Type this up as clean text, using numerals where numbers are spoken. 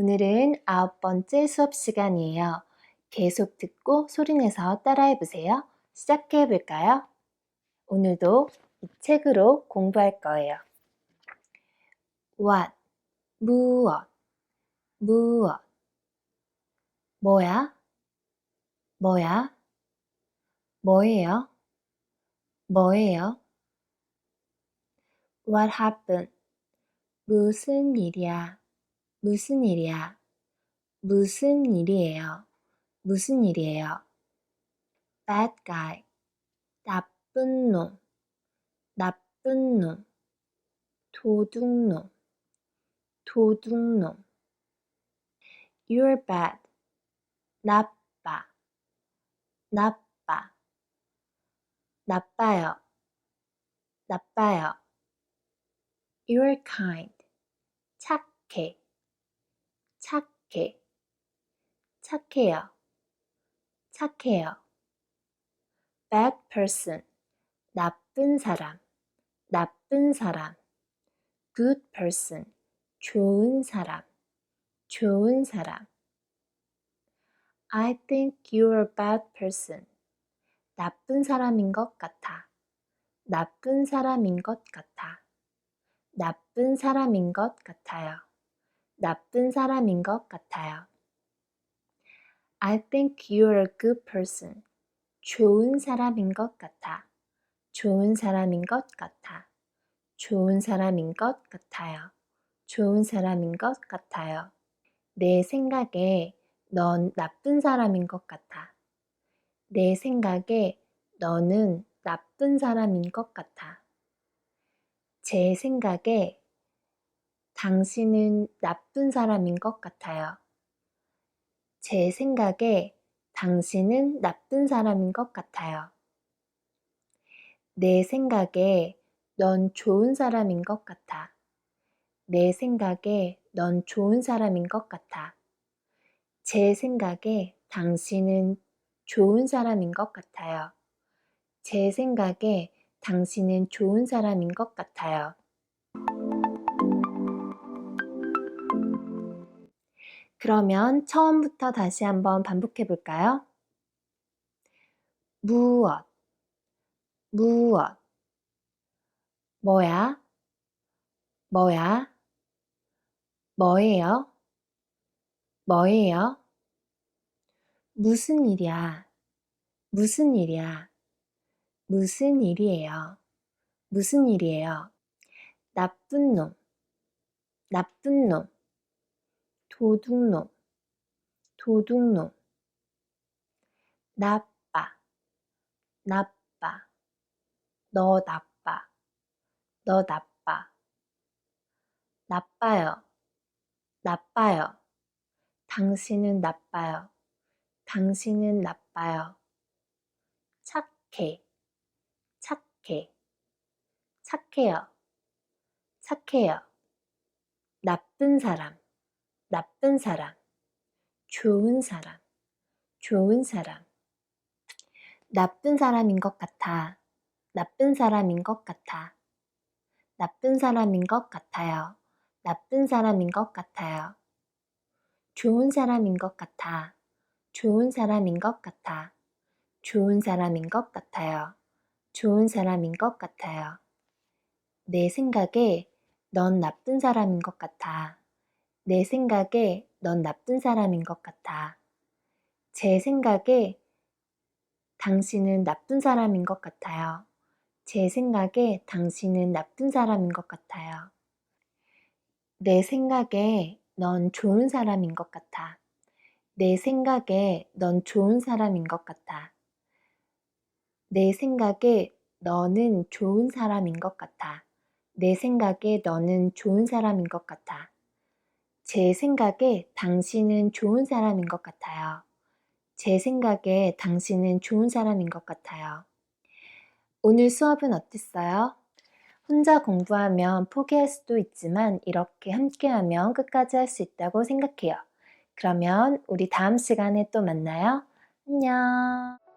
오늘은 9번째 수업 시간이에요. 계속 듣고 소리내서 따라해 보세요. 시작해 볼까요? 오늘도 이 책으로 공부할 거예요. What, 무엇, 무엇. 뭐야, 뭐야, 뭐예요, 뭐예요. What happened, 무슨 일이야, 무슨 일이야, 무슨 일이에요, 무슨 일이에요. Bad guy, 나쁜 놈, 나쁜 놈. 도둑놈, 도둑놈. You're bad, 나빠, 나빠, 나빠요, 나빠요. You're kind, 착해, 착해, 착해요, 착해요. Bad person, 나쁜 사람, 나쁜 사람. Good person, 좋은 사람, 좋은 사람. I think you're a bad person. 나쁜 사람인 것 같아, 나쁜 사람인 것 같아. 나쁜 사람인 것 같아요, 나쁜 사람인 것 같아요. I think you're a good person. 좋은 사람인 것 같아, 좋은 사람인 것 같아. 좋은 사람인 것 같아요, 좋은 사람인 것 같아요. 내 생각에 넌 나쁜 사람인 것 같아. 내 생각에 너는 나쁜 사람인 것 같아. 제 생각에 당신은 나쁜 사람인 것 같아요. 제 생각에 당신은 나쁜 사람인 것 같아요. 내 생각에 넌 좋은 사람인 것 같아. 내 생각에 넌 좋은 사람인 것 같아. 제 생각에 당신은 좋은 사람인 것 같아요. 제 생각에 당신은 좋은 사람인 것 같아요. 그러면 처음부터 다시 한번 반복해 볼까요? 무엇, 무엇. 뭐야, 뭐야, 뭐예요, 뭐예요. 무슨 일이야, 무슨 일이야, 무슨 일이에요, 무슨 일이에요. 나쁜 놈, 나쁜 놈. 도둑놈, 도둑놈. 나빠, 나빠. 너 나빠, 너 나빠. 나빠요, 나빠요. 당신은 나빠요, 당신은 나빠요. 착해, 착해, 착해요, 착해요. 나쁜 사람, 나쁜 사람. 좋은 사람, 좋은 사람. 나쁜 사람인 것 같아, 나쁜 사람인 것 같아. 나쁜 사람인 것 같아요, 나쁜 사람인 것 같아요. 좋은 사람인 것 같아, 좋은 사람인 것 같아. 좋은 사람인 것 같아요, 좋은 사람인 것 같아요. 내 생각에 넌 나쁜 사람인 것 같아. 내 생각에 넌 나쁜 사람인 것 같아. 제 생각에 당신은 나쁜 사람인 것 같아요. 제 생각에 당신은 나쁜 사람인 것 같아요. 내 생각에 넌 좋은 사람인 것 같아. 내 생각에 넌 좋은 사람인 것 같아. 내 생각에 너는 좋은 사람인 것 같아. 내 생각에 너는 좋은 사람인 것 같아. 제 생각에 당신은 좋은 사람인 것 같아요. 제 생각에 당신은 좋은 사람인 것 같아요. 오늘 수업은 어땠어요? 혼자 공부하면 포기할 수도 있지만 이렇게 함께하면 끝까지 할 수 있다고 생각해요. 그러면 우리 다음 시간에 또 만나요. 안녕.